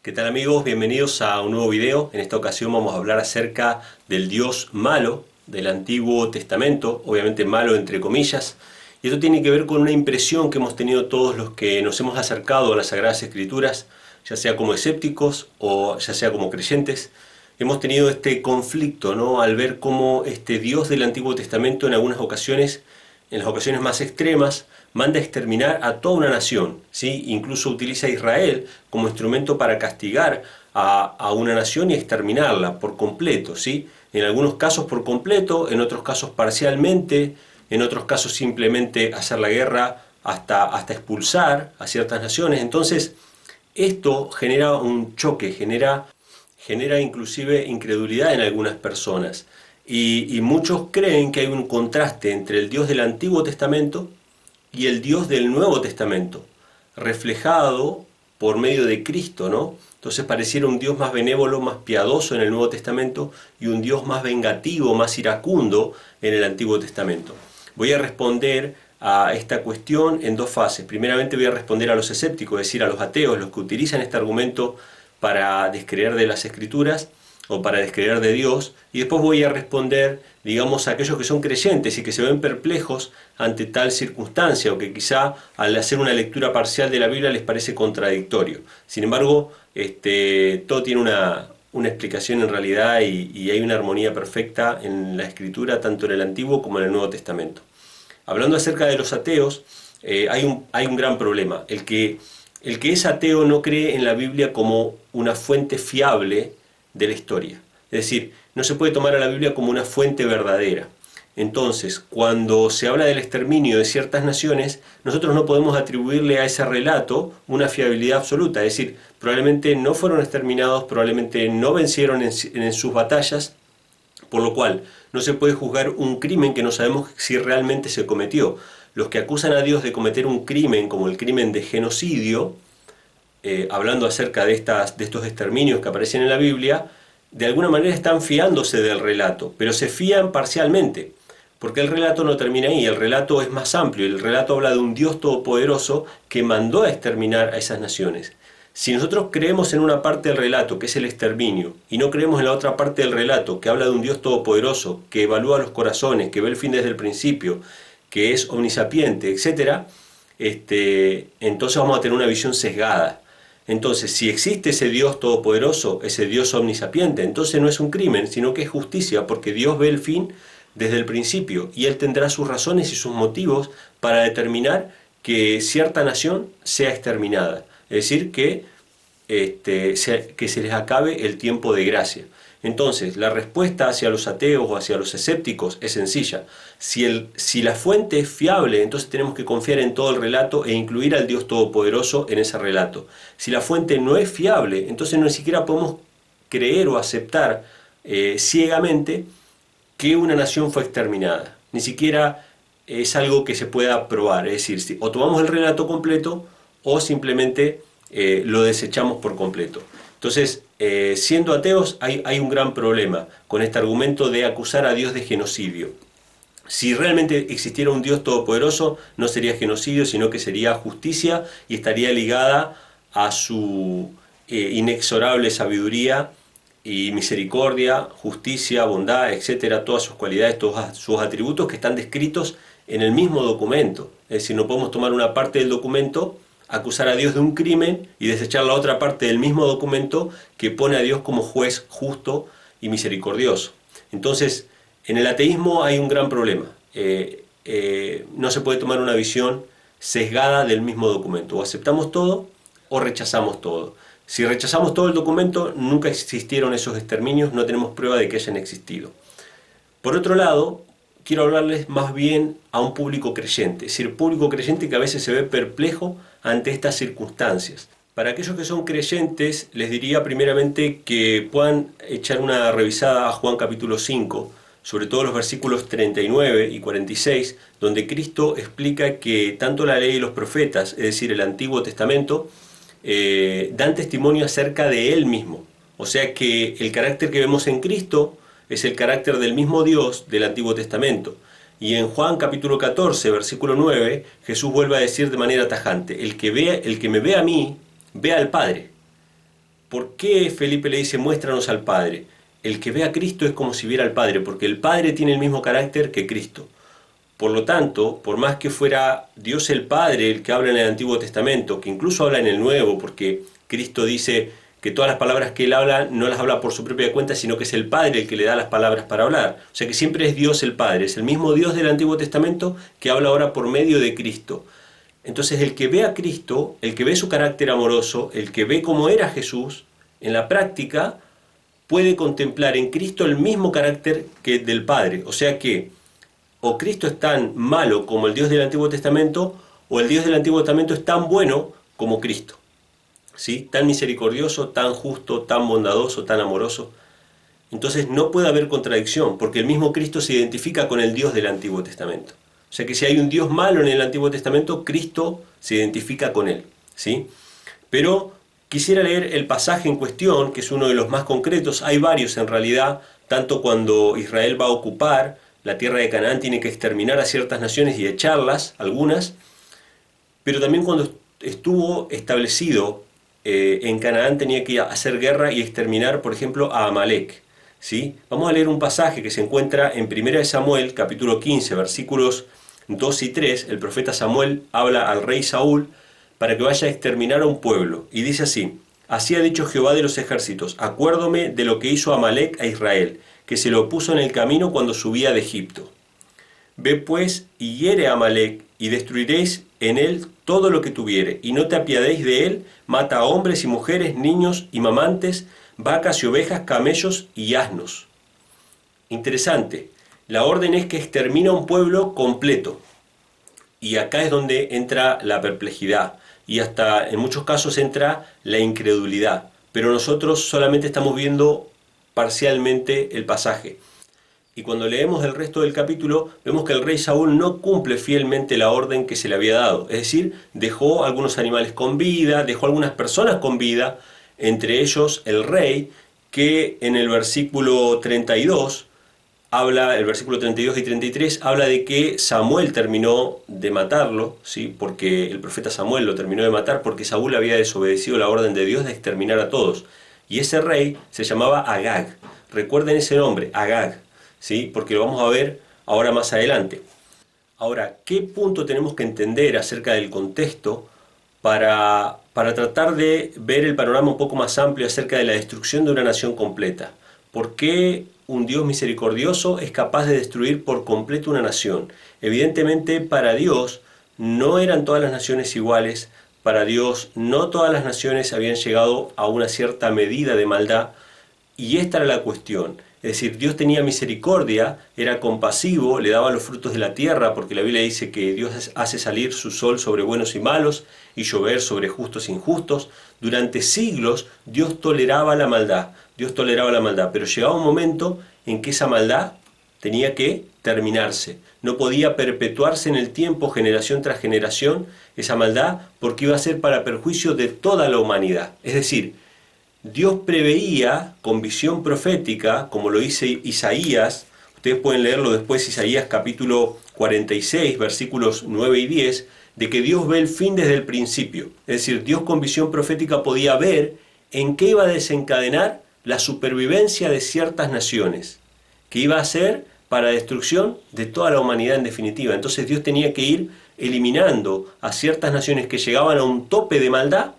¿Qué tal amigos? Bienvenidos a un nuevo video. En esta ocasión vamos a hablar acerca del Dios malo del Antiguo Testamento, obviamente malo entre comillas. Y esto tiene que ver con una impresión que hemos tenido todos los que nos hemos acercado a las Sagradas Escrituras, ya sea como escépticos o ya sea como creyentes. Hemos tenido este conflicto, ¿no? Al ver cómo este Dios del Antiguo Testamento en algunas ocasiones, en las ocasiones más extremas, manda a exterminar a toda una nación, ¿sí? Incluso utiliza a Israel como instrumento para castigar a una nación y exterminarla por completo, ¿sí? En algunos casos por completo, en otros casos parcialmente, en otros casos simplemente hacer la guerra hasta expulsar a ciertas naciones. Entonces, esto genera un choque, genera inclusive incredulidad en algunas personas. Y muchos creen que hay un contraste entre el Dios del Antiguo Testamento y el Dios del Nuevo Testamento, reflejado por medio de Cristo, ¿no? Entonces pareciera un Dios más benévolo, más piadoso en el Nuevo Testamento y un Dios más vengativo, más iracundo en el Antiguo Testamento. Voy a responder a esta cuestión en dos fases. Primeramente voy a responder a los escépticos, es decir, a los ateos, los que utilizan este argumento para descreer de las Escrituras o para descreer de Dios, y después voy a responder, digamos, a aquellos que son creyentes y que se ven perplejos ante tal circunstancia, o que quizá al hacer una lectura parcial de la Biblia les parece contradictorio. Sin embargo, todo tiene una explicación en realidad y hay una armonía perfecta en la Escritura, tanto en el Antiguo como en el Nuevo Testamento. Hablando acerca de los ateos, hay un gran problema. El que es ateo no cree en la Biblia como una fuente fiable de la historia. Es decir, no se puede tomar a la Biblia como una fuente verdadera. Entonces, cuando se habla del exterminio de ciertas naciones, nosotros no podemos atribuirle a ese relato una fiabilidad absoluta. Es decir, probablemente no fueron exterminados, probablemente no vencieron en sus batallas, por lo cual no se puede juzgar un crimen que no sabemos si realmente se cometió. Los que acusan a Dios de cometer un crimen como el crimen de genocidio, hablando acerca de estos exterminios que aparecen en la Biblia, de alguna manera están fiándose del relato, pero se fían parcialmente, porque el relato no termina ahí, el relato es más amplio, el relato habla de un Dios todopoderoso que mandó a exterminar a esas naciones. Si nosotros creemos en una parte del relato, que es el exterminio, y no creemos en la otra parte del relato, que habla de un Dios todopoderoso, que evalúa los corazones, que ve el fin desde el principio, que es omnisapiente, etc., entonces vamos a tener una visión sesgada. Entonces, si existe ese Dios todopoderoso, ese Dios omnisapiente, entonces no es un crimen, sino que es justicia, porque Dios ve el fin desde el principio y Él tendrá sus razones y sus motivos para determinar que cierta nación sea exterminada. Es decir, que se les acabe el tiempo de gracia. Entonces, la respuesta hacia los ateos o hacia los escépticos es sencilla. Si la fuente es fiable, entonces tenemos que confiar en todo el relato e incluir al Dios Todopoderoso en ese relato. Si la fuente no es fiable, entonces ni siquiera podemos creer o aceptar ciegamente que una nación fue exterminada. Ni siquiera es algo que se pueda probar. Es decir, o tomamos el relato completo o simplemente lo desechamos por completo. Entonces, siendo ateos, hay un gran problema con este argumento de acusar a Dios de genocidio. Si realmente existiera un Dios todopoderoso, no sería genocidio, sino que sería justicia y estaría ligada a su inexorable sabiduría y misericordia, justicia, bondad, etcétera, todas sus cualidades, todos sus atributos que están descritos en el mismo documento. Es decir, no podemos tomar una parte del documento, acusar a Dios de un crimen y desechar la otra parte del mismo documento que pone a Dios como juez justo y misericordioso. Entonces, en el ateísmo hay un gran problema. No se puede tomar una visión sesgada del mismo documento. O aceptamos todo o rechazamos todo. Si rechazamos todo el documento, nunca existieron esos exterminios, no tenemos prueba de que hayan existido. Por otro lado, quiero hablarles más bien a un público creyente, es decir, público creyente que a veces se ve perplejo ante estas circunstancias. Para aquellos que son creyentes, les diría primeramente que puedan echar una revisada a Juan capítulo 5, sobre todo los versículos 39 y 46, donde Cristo explica que tanto la ley y los profetas, es decir, el Antiguo Testamento, dan testimonio acerca de Él mismo. O sea que el carácter que vemos en Cristo es el carácter del mismo Dios del Antiguo Testamento. Y en Juan capítulo 14, versículo 9, Jesús vuelve a decir de manera tajante, el que me ve a mí, ve al Padre. ¿Por qué Felipe le dice muéstranos al Padre? El que ve a Cristo es como si viera al Padre, porque el Padre tiene el mismo carácter que Cristo. Por lo tanto, por más que fuera Dios el Padre el que habla en el Antiguo Testamento, que incluso habla en el Nuevo, porque Cristo dice que todas las palabras que Él habla no las habla por su propia cuenta, sino que es el Padre el que le da las palabras para hablar. O sea que siempre es Dios el Padre, es el mismo Dios del Antiguo Testamento que habla ahora por medio de Cristo. Entonces el que ve a Cristo, el que ve su carácter amoroso, el que ve cómo era Jesús, en la práctica puede contemplar en Cristo el mismo carácter que del Padre. O sea que o Cristo es tan malo como el Dios del Antiguo Testamento, o el Dios del Antiguo Testamento es tan bueno como Cristo. ¿Sí? Tan misericordioso, tan justo, tan bondadoso, tan amoroso. Entonces no puede haber contradicción, porque el mismo Cristo se identifica con el Dios del Antiguo Testamento. O sea que si hay un Dios malo en el Antiguo Testamento, Cristo se identifica con él. ¿Sí? Pero quisiera leer el pasaje en cuestión, que es uno de los más concretos. Hay varios en realidad, tanto cuando Israel va a ocupar la tierra de Canaán, tiene que exterminar a ciertas naciones y echarlas, algunas, pero también cuando estuvo establecido en Canaán tenía que hacer guerra y exterminar, por ejemplo, a Amalek. ¿Sí? Vamos a leer un pasaje que se encuentra en 1 Samuel, capítulo 15, versículos 2 y 3. El profeta Samuel habla al rey Saúl para que vaya a exterminar a un pueblo. Y dice así: así ha dicho Jehová de los ejércitos, acuérdome de lo que hizo Amalek a Israel, que se lo puso en el camino cuando subía de Egipto. Ve pues y hiere a Amalek, y destruiréis en él todo lo que tuviere, y no te apiadéis de él, mata a hombres y mujeres, niños y mamantes, vacas y ovejas, camellos y asnos. Interesante, la orden es que extermina un pueblo completo, y acá es donde entra la perplejidad, y hasta en muchos casos entra la incredulidad, pero nosotros solamente estamos viendo parcialmente el pasaje. Y cuando leemos el resto del capítulo, vemos que el rey Saúl no cumple fielmente la orden que se le había dado. Es decir, dejó algunos animales con vida, dejó algunas personas con vida, entre ellos el rey, que en el versículo 32 habla, el versículo 32 y 33 habla de que Samuel terminó de matarlo, ¿sí? Porque el profeta Samuel lo terminó de matar porque Saúl había desobedecido la orden de Dios de exterminar a todos. Y ese rey se llamaba Agag. Recuerden ese nombre, Agag, ¿sí? Porque lo vamos a ver ahora más adelante. Ahora, ¿qué punto tenemos que entender acerca del contexto para tratar de ver el panorama un poco más amplio acerca de la destrucción de una nación completa? ¿Por qué un Dios misericordioso es capaz de destruir por completo una nación? Evidentemente, para Dios no eran todas las naciones iguales. Para Dios no todas las naciones habían llegado a una cierta medida de maldad. Y esta era la cuestión. Es decir, Dios tenía misericordia, era compasivo, le daba los frutos de la tierra, porque la Biblia dice que Dios hace salir su sol sobre buenos y malos y llover sobre justos e injustos. Durante siglos Dios toleraba la maldad, pero llegaba un momento en que esa maldad tenía que terminarse. No podía perpetuarse en el tiempo, generación tras generación, esa maldad, porque iba a ser para perjuicio de toda la humanidad. Es decir, Dios preveía con visión profética, como lo dice Isaías. Ustedes pueden leerlo después, Isaías capítulo 46, versículos 9 y 10, de que Dios ve el fin desde el principio. Es decir, Dios con visión profética podía ver en qué iba a desencadenar la supervivencia de ciertas naciones, que iba a ser para destrucción de toda la humanidad en definitiva. Entonces Dios tenía que ir eliminando a ciertas naciones que llegaban a un tope de maldad.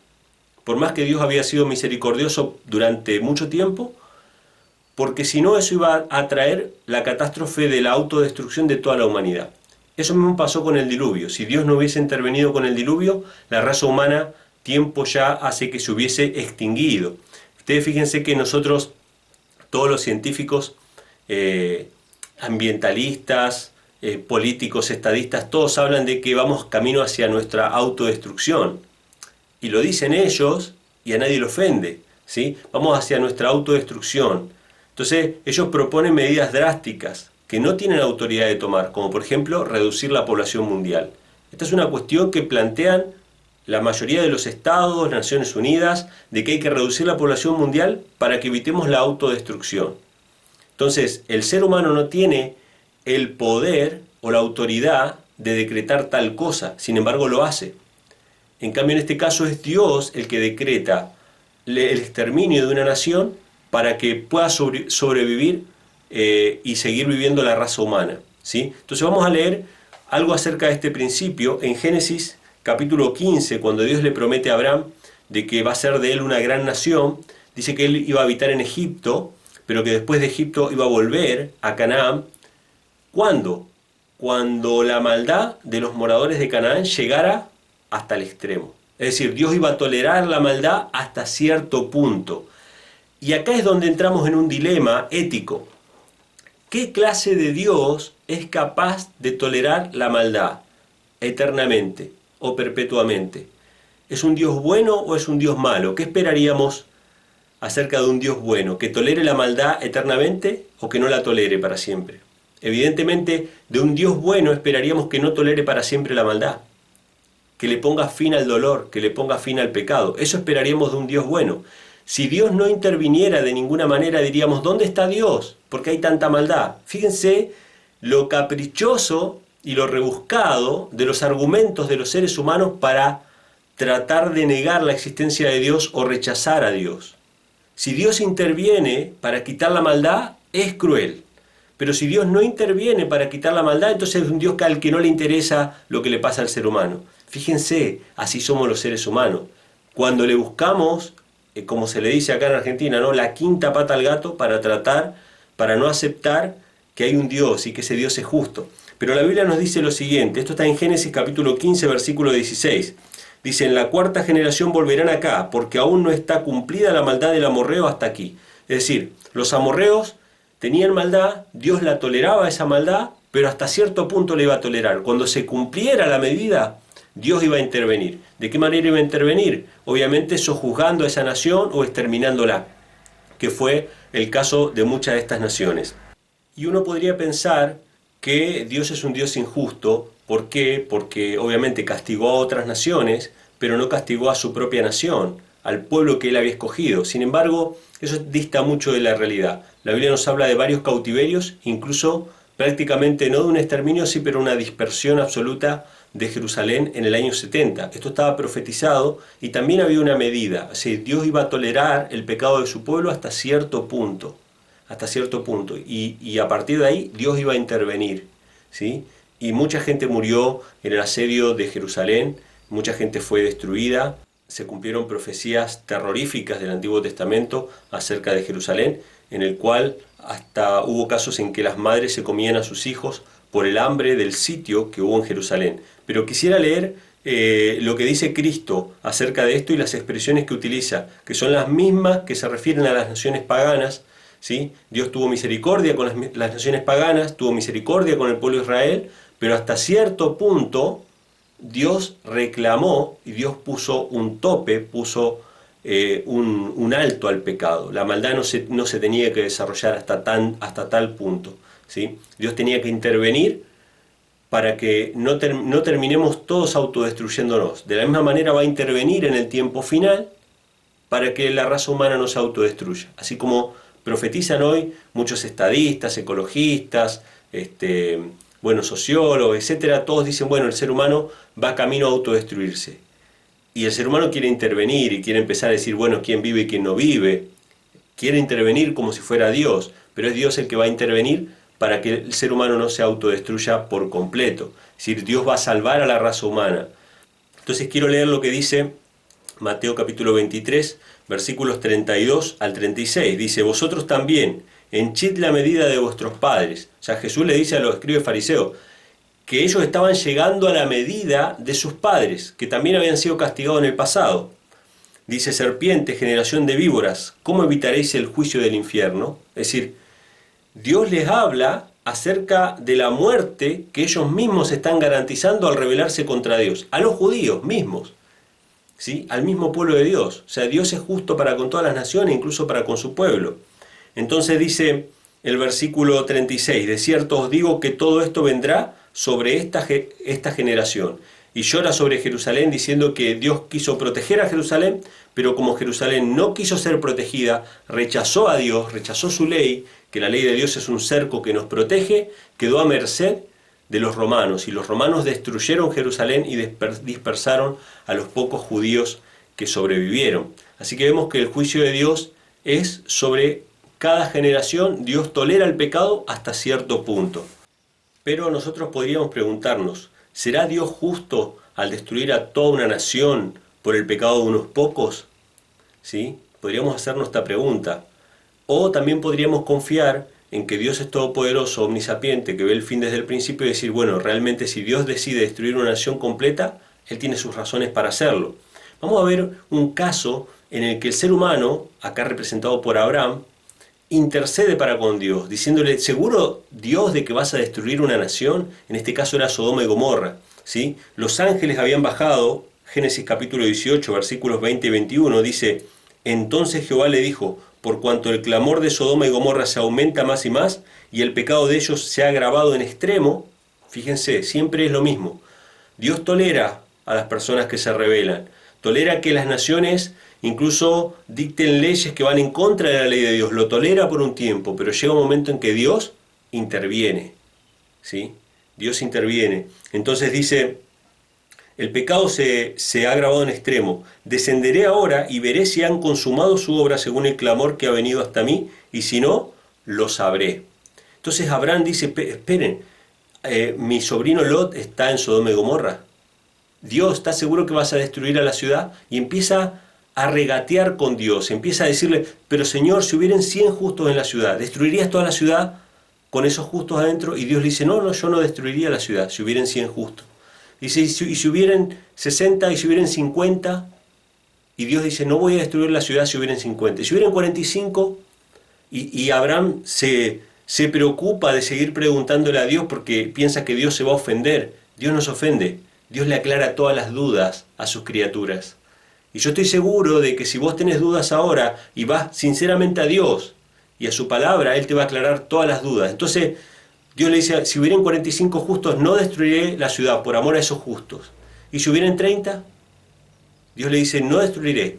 Por más que Dios había sido misericordioso durante mucho tiempo, porque si no eso iba a traer la catástrofe de la autodestrucción de toda la humanidad. Eso mismo pasó con el diluvio. Si Dios no hubiese intervenido con el diluvio, la raza humana tiempo ya hace que se hubiese extinguido. Ustedes fíjense que nosotros, todos los científicos, ambientalistas, políticos, estadistas, todos hablan de que vamos camino hacia nuestra autodestrucción. Y lo dicen ellos y a nadie le ofende, ¿sí? Vamos hacia nuestra autodestrucción. Entonces ellos proponen medidas drásticas que no tienen autoridad de tomar, como por ejemplo reducir la población mundial. Esta es una cuestión que plantean la mayoría de los estados, las Naciones Unidas, de que hay que reducir la población mundial para que evitemos la autodestrucción. Entonces el ser humano no tiene el poder o la autoridad de decretar tal cosa, sin embargo lo hace. En cambio, en este caso es Dios el que decreta el exterminio de una nación para que pueda sobrevivir y seguir viviendo la raza humana, ¿sí? Entonces vamos a leer algo acerca de este principio en Génesis capítulo 15, cuando Dios le promete a Abraham de que va a ser de él una gran nación. Dice que él iba a habitar en Egipto, pero que después de Egipto iba a volver a Canaán. ¿Cuándo? Cuando la maldad de los moradores de Canaán llegara hasta el extremo. Es decir, Dios iba a tolerar la maldad hasta cierto punto. Y acá es donde entramos en un dilema ético. ¿Qué clase de Dios es capaz de tolerar la maldad eternamente o perpetuamente? ¿Es un Dios bueno o es un Dios malo? ¿Qué esperaríamos acerca de un Dios bueno? ¿Que tolere la maldad eternamente o que no la tolere para siempre? Evidentemente, de un Dios bueno esperaríamos que no tolere para siempre la maldad, que le ponga fin al dolor, que le ponga fin al pecado. Eso esperaríamos de un Dios bueno. Si Dios no interviniera de ninguna manera, diríamos, ¿dónde está Dios? ¿Por qué hay tanta maldad? Fíjense lo caprichoso y lo rebuscado de los argumentos de los seres humanos para tratar de negar la existencia de Dios o rechazar a Dios. Si Dios interviene para quitar la maldad, es cruel. Pero si Dios no interviene para quitar la maldad, entonces es un Dios al que no le interesa lo que le pasa al ser humano. Fíjense, así somos los seres humanos. Cuando le buscamos, como se le dice acá en Argentina, ¿no?, la quinta pata al gato para no aceptar que hay un Dios y que ese Dios es justo. Pero la Biblia nos dice lo siguiente, esto está en Génesis capítulo 15, versículo 16. Dice, en la cuarta generación volverán acá, porque aún no está cumplida la maldad del amorreo hasta aquí. Es decir, los amorreos tenían maldad, Dios la toleraba esa maldad, pero hasta cierto punto la iba a tolerar. Cuando se cumpliera la medida, Dios iba a intervenir. ¿De qué manera iba a intervenir? Obviamente sojuzgando a esa nación o exterminándola, que fue el caso de muchas de estas naciones. Y uno podría pensar que Dios es un Dios injusto. ¿Por qué? Porque obviamente castigó a otras naciones, pero no castigó a su propia nación, al pueblo que él había escogido. Sin embargo, eso dista mucho de la realidad. La Biblia nos habla de varios cautiverios, incluso prácticamente no de un exterminio, sí, pero una dispersión absoluta de Jerusalén en el año 70. Esto estaba profetizado y también había una medida. O sea, Dios iba a tolerar el pecado de su pueblo hasta cierto punto. Y a partir de ahí Dios iba a intervenir, ¿sí? Y mucha gente murió en el asedio de Jerusalén, mucha gente fue destruida, se cumplieron profecías terroríficas del Antiguo Testamento acerca de Jerusalén, en el cual hasta hubo casos en que las madres se comían a sus hijos por el hambre del sitio que hubo en Jerusalén. Pero quisiera leer lo que dice Cristo acerca de esto y las expresiones que utiliza, que son las mismas que se refieren a las naciones paganas, ¿sí? Dios tuvo misericordia con las naciones paganas, tuvo misericordia con el pueblo de Israel, pero hasta cierto punto Dios reclamó y Dios puso un tope, puso un alto al pecado. La maldad no se tenía que desarrollar hasta tal punto, ¿sí? Dios tenía que intervenir para que no terminemos todos autodestruyéndonos. De la misma manera va a intervenir en el tiempo final para que la raza humana no se autodestruya. Así como profetizan hoy muchos estadistas, ecologistas, sociólogos, etcétera, todos dicen, bueno, el ser humano va camino a autodestruirse. Y el ser humano quiere intervenir y quiere empezar a decir, bueno, quién vive y quién no vive. Quiere intervenir como si fuera Dios, pero es Dios el que va a intervenir para que el ser humano no se autodestruya por completo. Es decir, Dios va a salvar a la raza humana. Entonces quiero leer lo que dice Mateo capítulo 23, versículos 32 al 36. Dice, vosotros también, henchid la medida de vuestros padres. O sea, Jesús le dice a los escribas fariseos que ellos estaban llegando a la medida de sus padres, que también habían sido castigados en el pasado. Dice, serpiente, generación de víboras, ¿cómo evitaréis el juicio del infierno? Es decir, Dios les habla acerca de la muerte que ellos mismos están garantizando al rebelarse contra Dios, a los judíos mismos, ¿sí? Al mismo pueblo de Dios. O sea, Dios es justo para con todas las naciones, incluso para con su pueblo. Entonces dice el versículo 36, de cierto os digo que todo esto vendrá sobre esta generación. Y llora sobre Jerusalén diciendo que Dios quiso proteger a Jerusalén, pero como Jerusalén no quiso ser protegida, rechazó a Dios, rechazó su ley, que la ley de Dios es un cerco que nos protege, quedó a merced de los romanos. Y los romanos destruyeron Jerusalén y dispersaron a los pocos judíos que sobrevivieron. Así que vemos que el juicio de Dios es sobre cada generación. Dios tolera el pecado hasta cierto punto. Pero nosotros podríamos preguntarnos, ¿será Dios justo al destruir a toda una nación por el pecado de unos pocos? ¿Sí? Podríamos hacernos esta pregunta. O también podríamos confiar en que Dios es todopoderoso, omnisapiente, que ve el fin desde el principio y decir, bueno, realmente si Dios decide destruir una nación completa, Él tiene sus razones para hacerlo. Vamos a ver un caso en el que el ser humano, acá representado por Abraham, intercede para con Dios, diciéndole, ¿seguro Dios de que vas a destruir una nación? En este caso era Sodoma y Gomorra, ¿sí? Los ángeles habían bajado, Génesis capítulo 18, versículos 20 y 21, dice, entonces Jehová le dijo, por cuanto el clamor de Sodoma y Gomorra se aumenta más y más, y el pecado de ellos se ha agravado en extremo, fíjense, siempre es lo mismo. Dios tolera a las personas que se rebelan, tolera que las naciones incluso dicten leyes que van en contra de la ley de Dios, lo tolera por un tiempo, pero llega un momento en que Dios interviene, ¿sí? Dios interviene. Entonces dice, el pecado se ha agravado en extremo, descenderé ahora y veré si han consumado su obra según el clamor que ha venido hasta mí, y si no, lo sabré. Entonces Abraham dice, esperen, mi sobrino Lot está en Sodoma y Gomorra. Dios, ¿está seguro que vas a destruir a la ciudad? Y empieza a regatear con Dios, empieza a decirle, pero Señor, si hubieran 100 justos en la ciudad, ¿destruirías toda la ciudad con esos justos adentro? Y Dios le dice, no, yo no destruiría la ciudad si hubieran 100 justos. Dice, y si hubieran 60 y si hubieran 50, y Dios dice, no voy a destruir la ciudad si hubieran 50. Y si hubieran 45, y Abraham se preocupa de seguir preguntándole a Dios porque piensa que Dios se va a ofender. Dios no se ofende. Dios le aclara todas las dudas a sus criaturas. Y yo estoy seguro de que si vos tenés dudas ahora y vas sinceramente a Dios y a su palabra, Él te va a aclarar todas las dudas. Entonces Dios le dice, si hubieran 45 justos, no destruiré la ciudad por amor a esos justos. Y si hubieran 30, Dios le dice, no destruiré.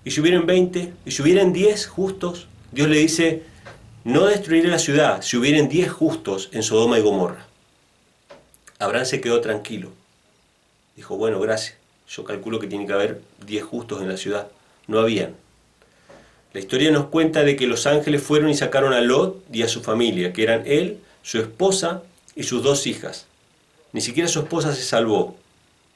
Y si hubieran 20, y si hubieran 10 justos, Dios le dice, no destruiré la ciudad si hubieran 10 justos en Sodoma y Gomorra. Abraham se quedó tranquilo. Dijo, bueno, gracias. Yo calculo que tiene que haber 10 justos en la ciudad. No habían. La historia nos cuenta de que los ángeles fueron y sacaron a Lot y a su familia, que eran él, su esposa y sus 2 hijas. Ni siquiera su esposa se salvó.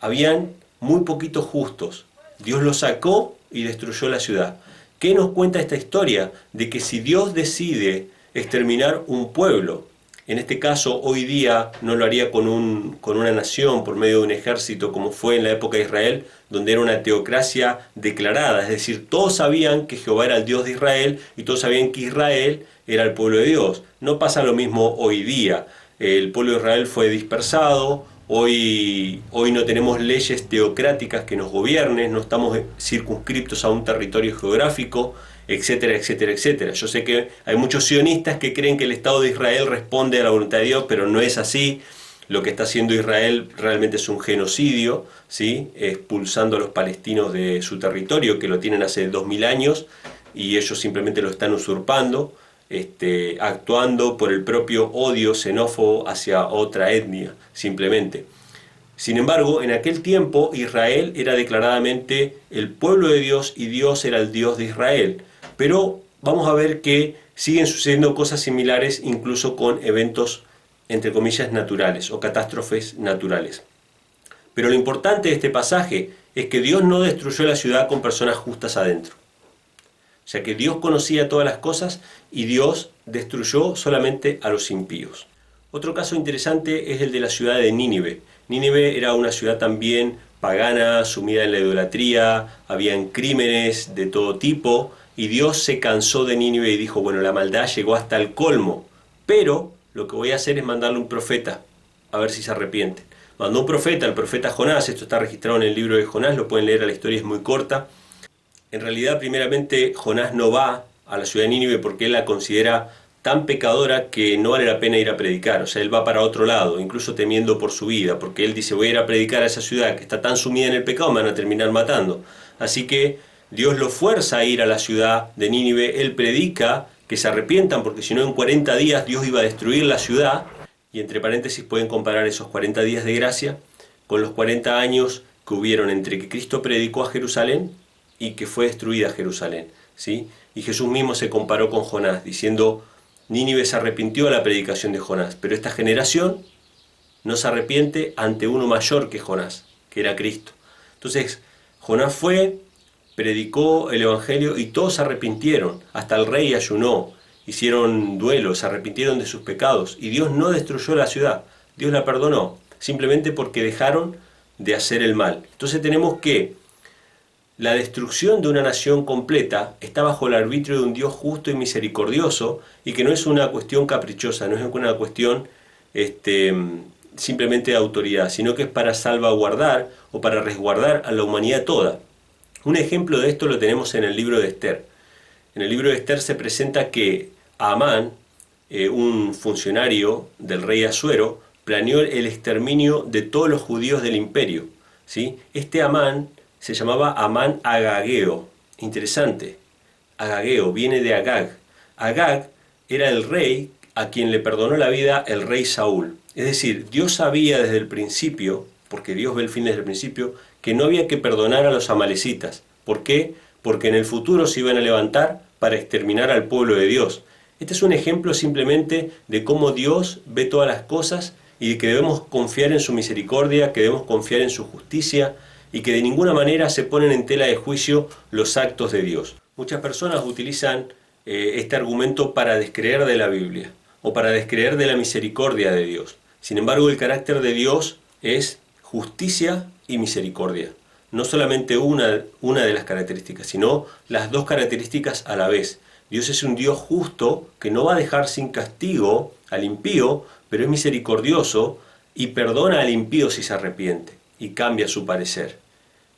Habían muy poquitos justos. Dios los sacó y destruyó la ciudad. ¿Qué nos cuenta esta historia? De que si Dios decide exterminar un pueblo, en este caso hoy día no lo haría con una nación por medio de un ejército como fue en la época de Israel, donde era una teocracia declarada, es decir, todos sabían que Jehová era el Dios de Israel y todos sabían que Israel era el pueblo de Dios. No pasa lo mismo hoy día. El pueblo de Israel fue dispersado, hoy no tenemos leyes teocráticas que nos gobiernen, no estamos circunscriptos a un territorio geográfico, etcétera, etcétera, etcétera. Yo sé que hay muchos sionistas que creen que el Estado de Israel responde a la voluntad de Dios, pero no es así. Lo que está haciendo Israel realmente es un genocidio, ¿sí? Expulsando a los palestinos de su territorio, que lo tienen hace 2000 años, y ellos simplemente lo están usurpando, actuando por el propio odio xenófobo hacia otra etnia, simplemente. Sin embargo, en aquel tiempo Israel era declaradamente el pueblo de Dios y Dios era el Dios de Israel. Pero vamos a ver que siguen sucediendo cosas similares incluso con eventos, entre comillas, naturales o catástrofes naturales. Pero lo importante de este pasaje es que Dios no destruyó la ciudad con personas justas adentro. O sea que Dios conocía todas las cosas y Dios destruyó solamente a los impíos. Otro caso interesante es el de la ciudad de Nínive. Nínive era una ciudad también pagana, sumida en la idolatría, habían crímenes de todo tipo, y Dios se cansó de Nínive y dijo, bueno, la maldad llegó hasta el colmo, pero lo que voy a hacer es mandarle un profeta, a ver si se arrepienten. Mandó un profeta, el profeta Jonás, esto está registrado en el libro de Jonás, lo pueden leer, la historia es muy corta. En realidad, primeramente, Jonás no va a la ciudad de Nínive porque él la considera tan pecadora que no vale la pena ir a predicar. O sea, él va para otro lado, incluso temiendo por su vida, porque él dice, voy a ir a predicar a esa ciudad que está tan sumida en el pecado, me van a terminar matando. Así que Dios lo fuerza a ir a la ciudad de Nínive, él predica que se arrepientan, porque si no en 40 días Dios iba a destruir la ciudad, y entre paréntesis pueden comparar esos 40 días de gracia con los 40 años que hubieron entre que Cristo predicó a Jerusalén y que fue destruida Jerusalén, ¿sí? Y Jesús mismo se comparó con Jonás, diciendo, Nínive se arrepintió a la predicación de Jonás, pero esta generación no se arrepiente ante uno mayor que Jonás, que era Cristo. Entonces, Jonás fue, predicó el Evangelio y todos se arrepintieron, hasta el rey ayunó, hicieron duelo, se arrepintieron de sus pecados, y Dios no destruyó la ciudad, Dios la perdonó, simplemente porque dejaron de hacer el mal. Entonces tenemos que la destrucción de una nación completa está bajo el arbitrio de un Dios justo y misericordioso, y que no es una cuestión caprichosa, no es una cuestión simplemente de autoridad, sino que es para salvaguardar o para resguardar a la humanidad toda. Un ejemplo de esto lo tenemos en el libro de Esther. En el libro de Esther se presenta que Amán, un funcionario del rey Asuero, planeó el exterminio de todos los judíos del imperio, ¿sí? Este Amán se llamaba Amán Agageo. Interesante. Agageo viene de Agag. Agag era el rey a quien le perdonó la vida el rey Saúl. Es decir, Dios sabía desde el principio, porque Dios ve el fin desde el principio, que no había que perdonar a los amalecitas. ¿Por qué? Porque en el futuro se iban a levantar para exterminar al pueblo de Dios. Este es un ejemplo simplemente de cómo Dios ve todas las cosas y de que debemos confiar en su misericordia, que debemos confiar en su justicia y que de ninguna manera se ponen en tela de juicio los actos de Dios. Muchas personas utilizan este argumento para descreer de la Biblia o para descreer de la misericordia de Dios. Sin embargo, el carácter de Dios es justicia y misericordia. No solamente una de las características, sino las dos características a la vez. Dios es un Dios justo que no va a dejar sin castigo al impío, pero es misericordioso y perdona al impío si se arrepiente y cambia su parecer.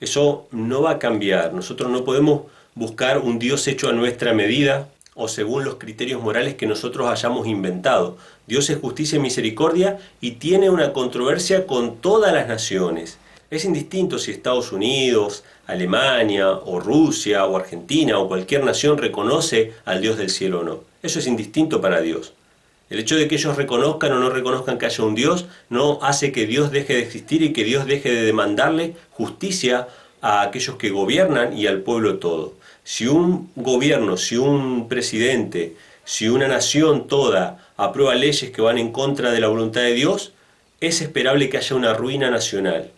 Eso no va a cambiar. Nosotros no podemos buscar un Dios hecho a nuestra medida o según los criterios morales que nosotros hayamos inventado. Dios es justicia y misericordia y tiene una controversia con todas las naciones. Es indistinto si Estados Unidos, Alemania o Rusia o Argentina o cualquier nación reconoce al Dios del cielo o no. Eso es indistinto para Dios. El hecho de que ellos reconozcan o no reconozcan que haya un Dios no hace que Dios deje de existir y que Dios deje de demandarle justicia a aquellos que gobiernan y al pueblo todo. Si un gobierno, si un presidente, si una nación toda aprueba leyes que van en contra de la voluntad de Dios, es esperable que haya una ruina nacional.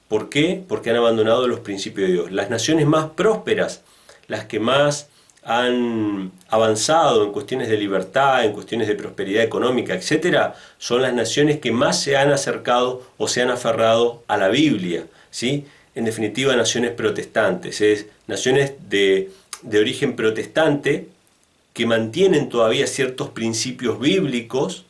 ¿Por qué? Porque han abandonado los principios de Dios. Las naciones más prósperas, las que más han avanzado en cuestiones de libertad, en cuestiones de prosperidad económica, etc., son las naciones que más se han acercado o se han aferrado a la Biblia, ¿sí? En definitiva, naciones protestantes, naciones de origen protestante que mantienen todavía ciertos principios bíblicos,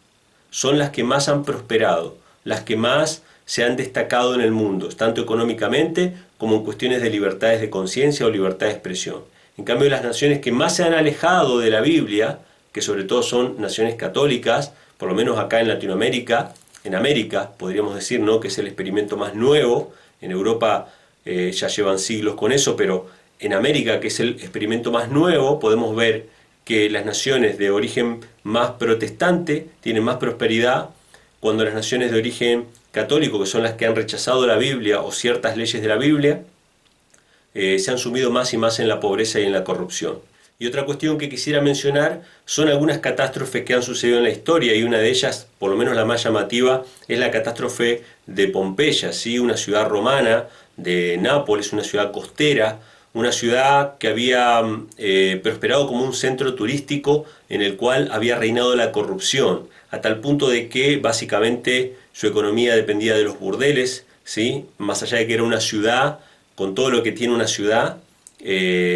son las que más han prosperado, las que más se han destacado en el mundo, tanto económicamente como en cuestiones de libertades de conciencia o libertad de expresión. En cambio, las naciones que más se han alejado de la Biblia, que sobre todo son naciones católicas, por lo menos acá en Latinoamérica, en América, podríamos decir, ¿no?, que es el experimento más nuevo. En Europa ya llevan siglos con eso, pero en América, que es el experimento más nuevo, podemos ver que las naciones de origen más protestante tienen más prosperidad, cuando las naciones de origen católico, que son las que han rechazado la Biblia o ciertas leyes de la Biblia, se han sumido más y más en la pobreza y en la corrupción. Y otra cuestión que quisiera mencionar son algunas catástrofes que han sucedido en la historia, y una de ellas, por lo menos la más llamativa, es la catástrofe de Pompeya, ¿sí? Una ciudad romana de Nápoles, una ciudad costera, una ciudad que había prosperado como un centro turístico en el cual había reinado la corrupción, a tal punto de que básicamente su economía dependía de los burdeles, ¿sí? Más allá de que era una ciudad con todo lo que tiene una ciudad,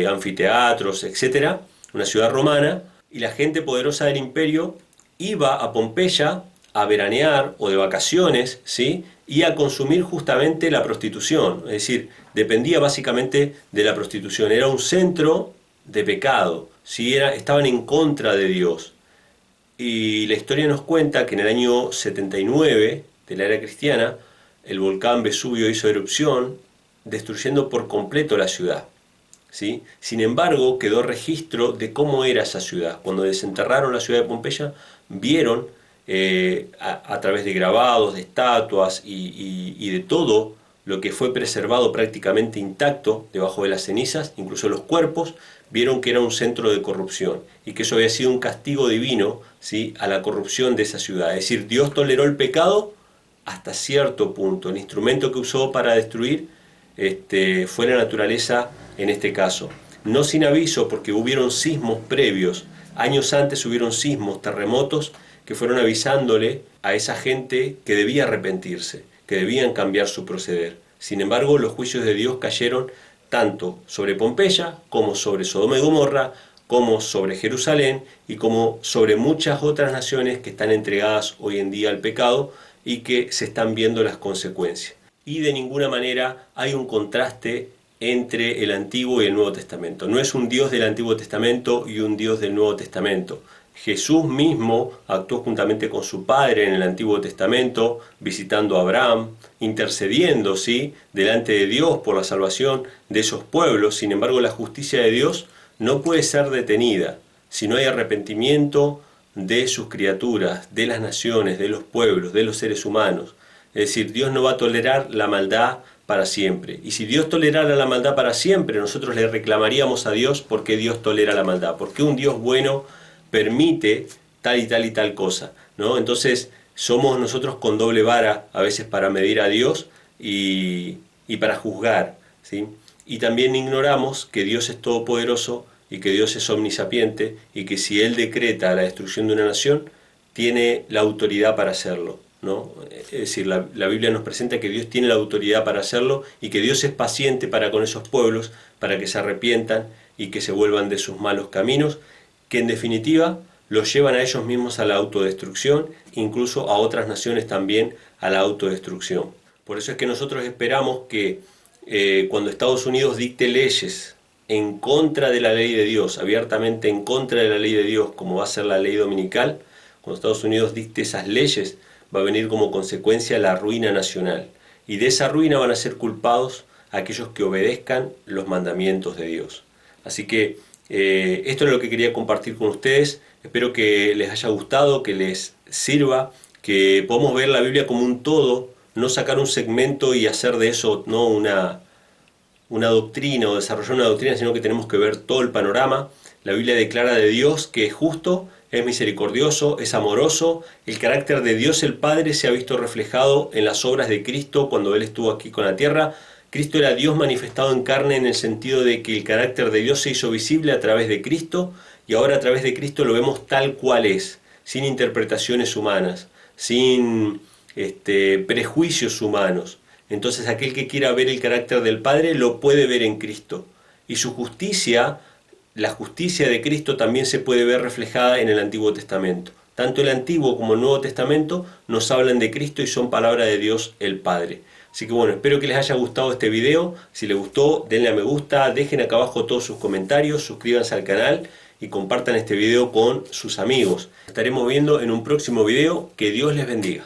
anfiteatros, etc., una ciudad romana, y la gente poderosa del imperio iba a Pompeya a veranear o de vacaciones, ¿sí?, y a consumir justamente la prostitución. Es decir, dependía básicamente de la prostitución. Era un centro de pecado, ¿sí? Estaban en contra de Dios. Y la historia nos cuenta que en el año 79 de la era cristiana, el volcán Vesubio hizo erupción, destruyendo por completo la ciudad, ¿sí? Sin embargo, quedó registro de cómo era esa ciudad. Cuando desenterraron la ciudad de Pompeya, vieron a través de grabados, de estatuas y de todo lo que fue preservado prácticamente intacto debajo de las cenizas, incluso los cuerpos, vieron que era un centro de corrupción y que eso había sido un castigo divino, ¿sí?, a la corrupción de esa ciudad. Es decir, Dios toleró el pecado hasta cierto punto. El instrumento que usó para destruir fue la naturaleza en este caso. No sin aviso, porque hubieron sismos previos. Años antes hubieron sismos, terremotos, que fueron avisándole a esa gente que debía arrepentirse, que debían cambiar su proceder. Sin embargo, los juicios de Dios cayeron tanto sobre Pompeya, como sobre Sodoma y Gomorra, como sobre Jerusalén y como sobre muchas otras naciones que están entregadas hoy en día al pecado y que se están viendo las consecuencias. Y de ninguna manera hay un contraste entre el Antiguo y el Nuevo Testamento. No es un Dios del Antiguo Testamento y un Dios del Nuevo Testamento. Jesús mismo actuó juntamente con su Padre en el Antiguo Testamento, visitando a Abraham, intercediendo, ¿sí?, delante de Dios por la salvación de esos pueblos. Sin embargo, la justicia de Dios no puede ser detenida si no hay arrepentimiento de sus criaturas, de las naciones, de los pueblos, de los seres humanos. Es decir, Dios no va a tolerar la maldad para siempre. Y si Dios tolerara la maldad para siempre, nosotros le reclamaríamos a Dios por qué Dios tolera la maldad, por qué un Dios bueno permite tal y tal cosa, ¿no? Entonces somos nosotros con doble vara a veces para medir a Dios y para juzgar, ¿sí? Y también ignoramos que Dios es todopoderoso y que Dios es omnisapiente y que si Él decreta la destrucción de una nación, tiene la autoridad para hacerlo, ¿no? Es decir, la Biblia nos presenta que Dios tiene la autoridad para hacerlo y que Dios es paciente para con esos pueblos, para que se arrepientan y que se vuelvan de sus malos caminos, que en definitiva los llevan a ellos mismos a la autodestrucción, incluso a otras naciones también a la autodestrucción. Por eso es que nosotros esperamos que cuando Estados Unidos dicte leyes en contra de la ley de Dios, abiertamente en contra de la ley de Dios, como va a ser la ley dominical, cuando Estados Unidos dicte esas leyes, va a venir como consecuencia la ruina nacional. Y de esa ruina van a ser culpados aquellos que obedezcan los mandamientos de Dios. Así que esto es lo que quería compartir con ustedes. Espero que les haya gustado, que les sirva, que podamos ver la Biblia como un todo, no sacar un segmento y hacer de eso no una doctrina o desarrollar una doctrina, sino que tenemos que ver todo el panorama. La Biblia declara de Dios que es justo, es misericordioso, es amoroso. El carácter de Dios el Padre se ha visto reflejado en las obras de Cristo cuando Él estuvo aquí con la tierra. Cristo era Dios manifestado en carne en el sentido de que el carácter de Dios se hizo visible a través de Cristo y ahora a través de Cristo lo vemos tal cual es, sin interpretaciones humanas, sin prejuicios humanos. Entonces aquel que quiera ver el carácter del Padre lo puede ver en Cristo. Y su justicia, la justicia de Cristo también se puede ver reflejada en el Antiguo Testamento. Tanto el Antiguo como el Nuevo Testamento nos hablan de Cristo y son palabra de Dios el Padre. Así que bueno, espero que les haya gustado este video. Si les gustó, denle a me gusta, dejen acá abajo todos sus comentarios, suscríbanse al canal y compartan este video con sus amigos. Estaremos viendo en un próximo video. Que Dios les bendiga.